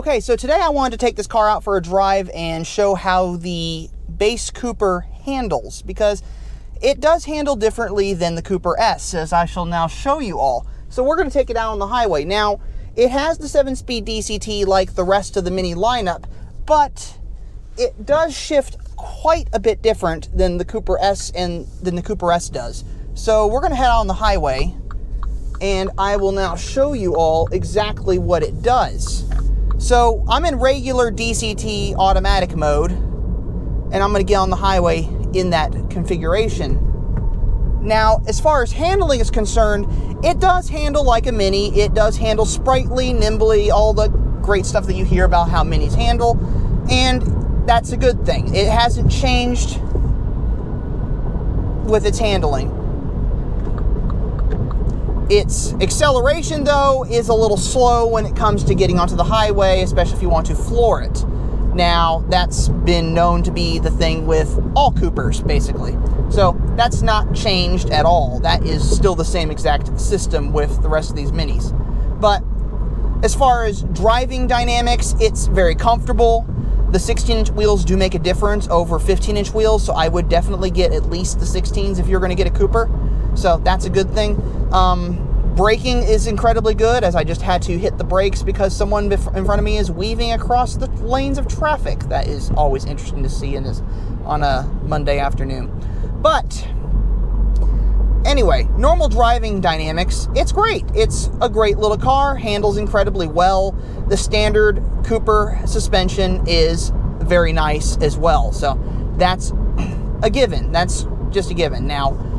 Okay, so today I wanted to take this car out for a drive and show how the base Cooper handles, because it does handle differently than the Cooper S, as I shall now show you all. So we're going to take it out on the highway. Now, it has the 7-speed DCT like the rest of the Mini lineup, but it does shift quite a bit different than the Cooper S does. So we're going to head out on the highway, and I will now show you all exactly what it does. So I'm in regular DCT automatic mode, and I'm going to get on the highway in that configuration. Now, as far as handling is concerned, it does handle like a Mini. It does handle sprightly, nimbly, all the great stuff that you hear about how Minis handle, and that's a good thing. It hasn't changed with its handling. Its acceleration, though, is a little slow when it comes to getting onto the highway, especially if you want to floor it. Now, that's been known to be the thing with all Coopers, basically. So, that's not changed at all. That is still the same exact system with the rest of these Minis. But, as far as driving dynamics, it's very comfortable. The 16-inch wheels do make a difference over 15-inch wheels, so I would definitely get at least the 16s if you're going to get a Cooper. So, that's a good thing. Braking is incredibly good, as I just had to hit the brakes because someone in front of me is weaving across the lanes of traffic. That is always interesting to see on a Monday afternoon. But anyway, normal driving dynamics, it's great. It's a great little car, handles incredibly well. The standard Cooper suspension is very nice as well. So that's a given. That's just a given. Now,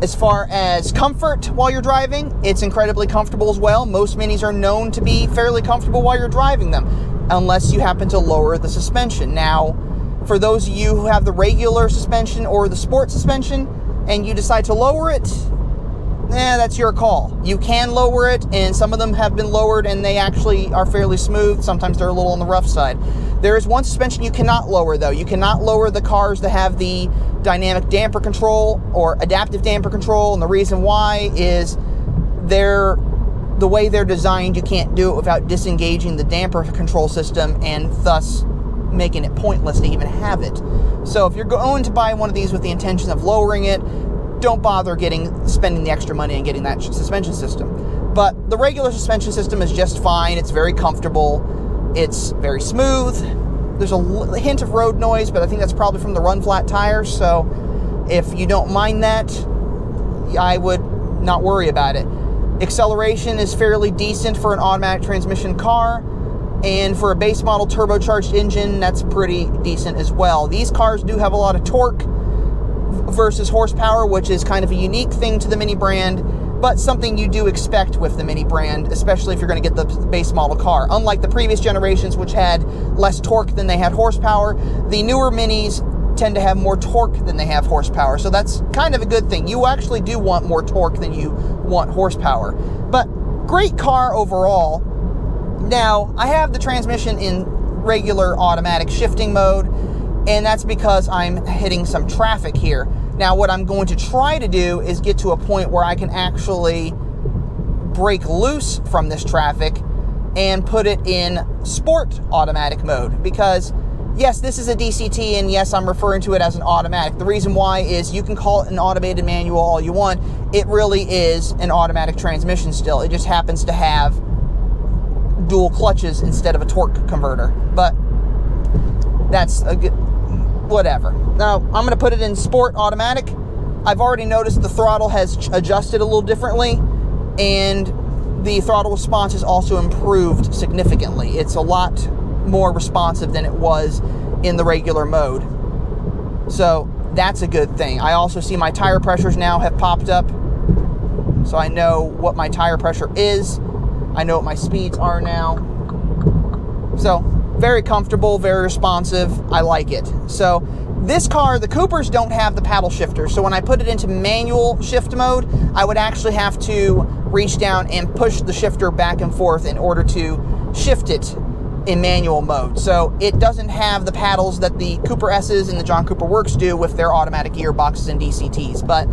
as far as comfort while you're driving, it's incredibly comfortable as well. Most Minis are known to be fairly comfortable while you're driving them, unless you happen to lower the suspension. Now, for those of you who have the regular suspension or the sport suspension, and you decide to lower it, that's your call. You can lower it, and some of them have been lowered, and they actually are fairly smooth. Sometimes they're a little on the rough side. There is one suspension you cannot lower, though. You cannot lower the cars that have the dynamic damper control or adaptive damper control, and the reason why is the way they're designed, you can't do it without disengaging the damper control system and thus making it pointless to even have it. So if you're going to buy one of these with the intention of lowering it, don't bother spending the extra money and getting that suspension system. But the regular suspension system is just fine. It's very comfortable. It's very smooth. There's a hint of road noise, but I think that's probably from the run flat tires. So if you don't mind that, I would not worry about it. Acceleration is fairly decent for an automatic transmission car. And for a base model turbocharged engine, that's pretty decent as well. These cars do have a lot of torque versus horsepower, which is kind of a unique thing to the Mini brand, but something you do expect with the Mini brand, especially if you're going to get the base model car. Unlike the previous generations, which had less torque than they had horsepower, the newer Minis tend to have more torque than they have horsepower. So that's kind of a good thing. You actually do want more torque than you want horsepower. But great car overall. Now, I have the transmission in regular automatic shifting mode, and that's because I'm hitting some traffic here. Now, what I'm going to try to do is get to a point where I can actually break loose from this traffic and put it in sport automatic mode. Because, yes, this is a DCT, and yes, I'm referring to it as an automatic. The reason why is you can call it an automated manual all you want. It really is an automatic transmission still. It just happens to have dual clutches instead of a torque converter. But that's a good... whatever. Now, I'm going to put it in sport automatic. I've already noticed the throttle has adjusted a little differently, and the throttle response has also improved significantly. It's a lot more responsive than it was in the regular mode. So that's a good thing. I also see my tire pressures now have popped up, so I know what my tire pressure is. I know what my speeds are now. So very comfortable, very responsive. I like it. So this car, the Coopers don't have the paddle shifter. So when I put it into manual shift mode, I would actually have to reach down and push the shifter back and forth in order to shift it in manual mode. So it doesn't have the paddles that the Cooper S's and the John Cooper Works do with their automatic gearboxes and DCTs. But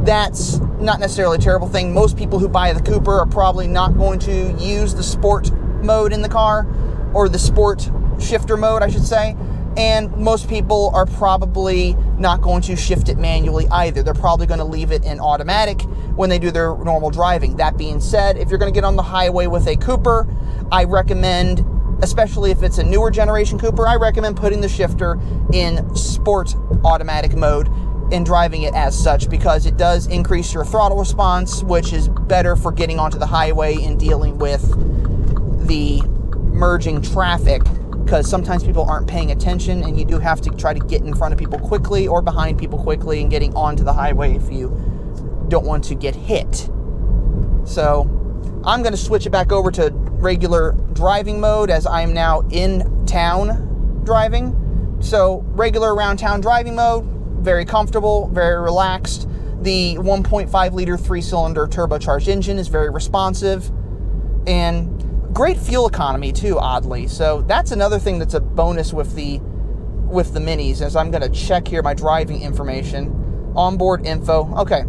that's not necessarily a terrible thing. Most people who buy the Cooper are probably not going to use the sport mode in the car. or the sport shifter mode, I should say. And most people are probably not going to shift it manually either. They're probably going to leave it in automatic when they do their normal driving. That being said, if you're going to get on the highway with a Cooper, I recommend, especially if it's a newer generation Cooper, I recommend putting the shifter in sport automatic mode and driving it as such, because it does increase your throttle response, which is better for getting onto the highway and dealing with the merging traffic, because sometimes people aren't paying attention and you do have to try to get in front of people quickly or behind people quickly and getting onto the highway if you don't want to get hit. So I'm going to switch it back over to regular driving mode as I'm now in town driving. So regular around town driving mode, very comfortable, very relaxed. The 1.5 liter 3-cylinder turbocharged engine is very responsive and great fuel economy too, oddly. So that's another thing that's a bonus with the Minis, as I'm going to check here my driving information. Onboard info. Okay.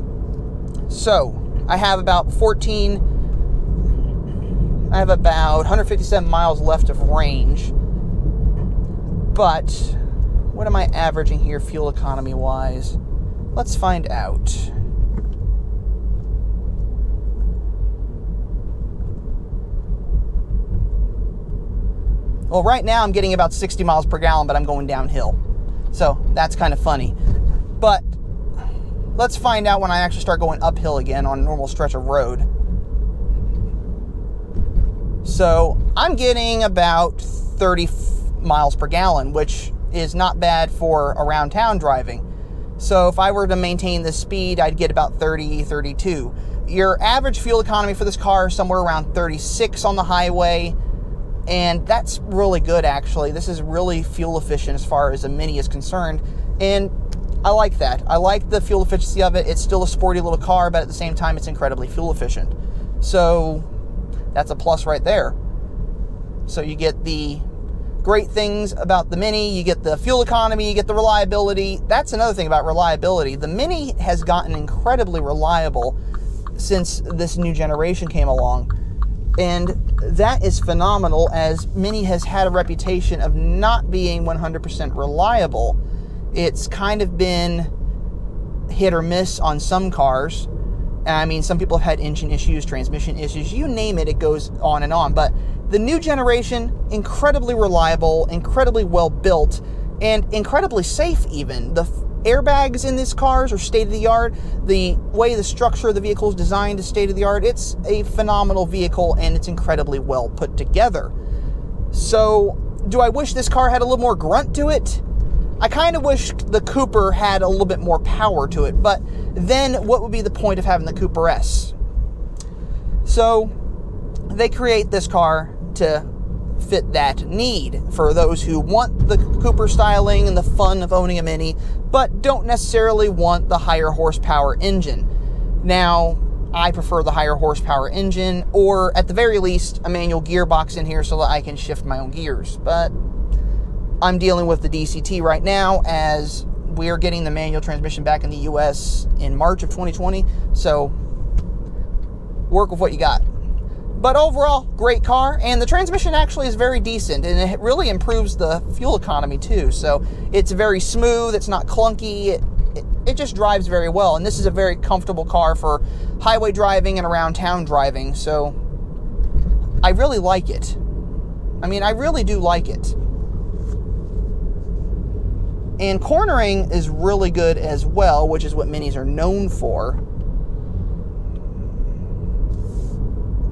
So I have about 157 miles left of range. But what am I averaging here fuel economy wise? Let's find out. Well, right now I'm getting about 60 miles per gallon, but I'm going downhill. So that's kind of funny. But let's find out when I actually start going uphill again on a normal stretch of road. So I'm getting about 30 miles per gallon, which is not bad for around town driving. So if I were to maintain this speed, I'd get about 30, 32. Your average fuel economy for this car is somewhere around 36 on the highway. And that's really good, actually. This is really fuel efficient as far as a Mini is concerned. And I like that. I like the fuel efficiency of it. It's still a sporty little car, but at the same time, it's incredibly fuel efficient. So that's a plus right there. So you get the great things about the Mini. You get the fuel economy. You get the reliability. That's another thing about reliability. The Mini has gotten incredibly reliable since this new generation came along. And that is phenomenal, as Mini has had a reputation of not being 100% reliable. It's kind of been hit or miss on some cars. I mean, some people have had engine issues, transmission issues, you name it, it goes on and on. But the new generation, incredibly reliable, incredibly well built, and incredibly safe even. The airbags in these cars are state-of-the-art. The way the structure of the vehicle is designed is state-of-the-art. It's a phenomenal vehicle, and it's incredibly well put together. So, do I wish this car had a little more grunt to it? I kind of wish the Cooper had a little bit more power to it, but then what would be the point of having the Cooper S? So, they create this car to fit that need for those who want the Cooper styling and the fun of owning a Mini, but don't necessarily want the higher horsepower engine. Now, I prefer the higher horsepower engine, or at the very least, a manual gearbox in here so that I can shift my own gears. But I'm dealing with the DCT right now, as we're getting the manual transmission back in the US in March of 2020, so work with what you got. But overall, great car, and the transmission actually is very decent, and it really improves the fuel economy too. So it's very smooth, it's not clunky, it just drives very well. And this is a very comfortable car for highway driving and around town driving, so I really like it. I mean, I really do like it. And cornering is really good as well, which is what Minis are known for.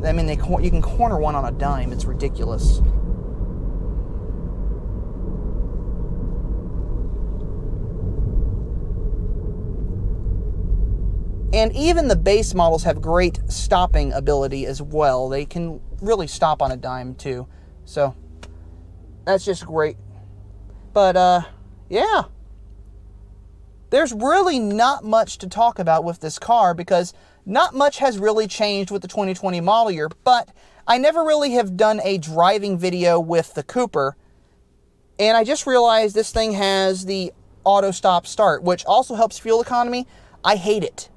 I mean, you can corner one on a dime. It's ridiculous. And even the base models have great stopping ability as well. They can really stop on a dime too. So that's just great. But yeah. There's really not much to talk about with this car, because not much has really changed with the 2020 model year, but I never really have done a driving video with the Cooper, and I just realized this thing has the auto stop start, which also helps fuel economy. I hate it.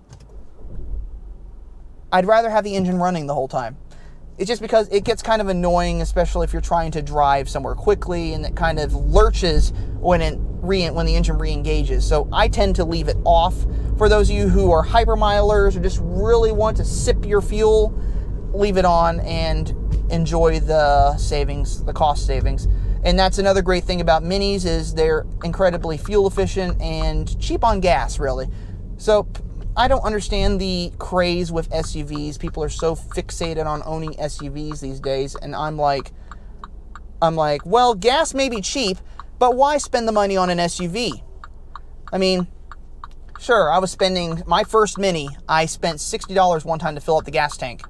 I'd rather have the engine running the whole time. It's just because it gets kind of annoying, especially if you're trying to drive somewhere quickly, and it kind of lurches when the engine re-engages. So I tend to leave it off. For those of you who are hypermilers or just really want to sip your fuel, leave it on and enjoy the savings, the cost savings. And that's another great thing about Minis, is they're incredibly fuel efficient and cheap on gas, really. So I don't understand the craze with SUVs. People are so fixated on owning SUVs these days, and I'm like, well, gas may be cheap, but why spend the money on an SUV? I mean, sure, I was spending, my first Mini, I spent $60 one time to fill up the gas tank.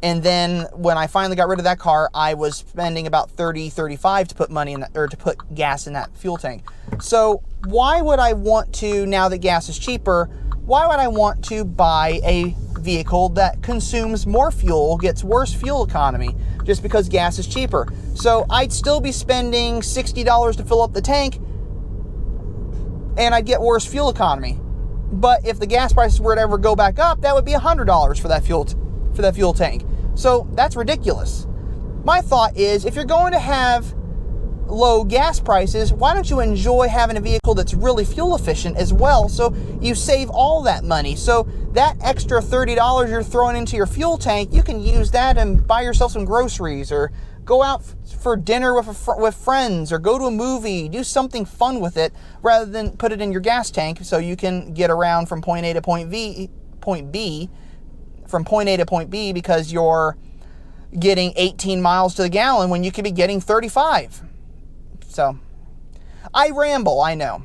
And then when I finally got rid of that car, I was spending about $30-$35 to put money in that, or to put gas in that fuel tank. So why would I want to, now that gas is cheaper, why would I want to buy a vehicle that consumes more fuel, gets worse fuel economy, just because gas is cheaper? So I'd still be spending $60 to fill up the tank, and I'd get worse fuel economy. But if the gas prices were to ever go back up, that would be $100 for that fuel tank. So that's ridiculous. My thought is, if you're going to have low gas prices, why don't you enjoy having a vehicle that's really fuel efficient as well, so you save all that money? So that extra $30 you're throwing into your fuel tank, you can use that and buy yourself some groceries, or go out for dinner with friends, or go to a movie, do something fun with it, rather than put it in your gas tank so you can get around from point A to point B, because you're getting 18 miles to the gallon when you could be getting 35. So, I ramble, I know.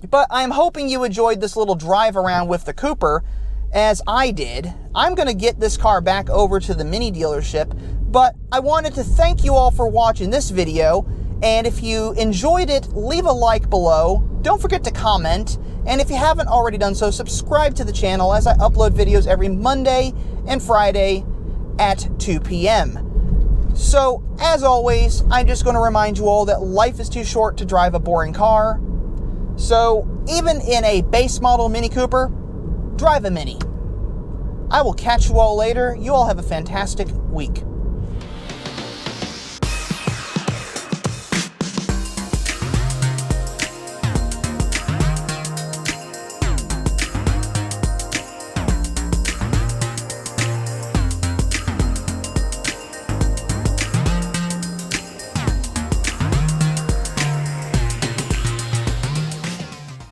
But I'm hoping you enjoyed this little drive around with the Cooper, as I did. I'm going to get this car back over to the Mini dealership, but I wanted to thank you all for watching this video, and if you enjoyed it, leave a like below. Don't forget to comment, and if you haven't already done so, subscribe to the channel, as I upload videos every Monday and Friday at 2 p.m. So, as always, I'm just going to remind you all that life is too short to drive a boring car. So, even in a base model Mini Cooper, drive a Mini. I will catch you all later. You all have a fantastic week.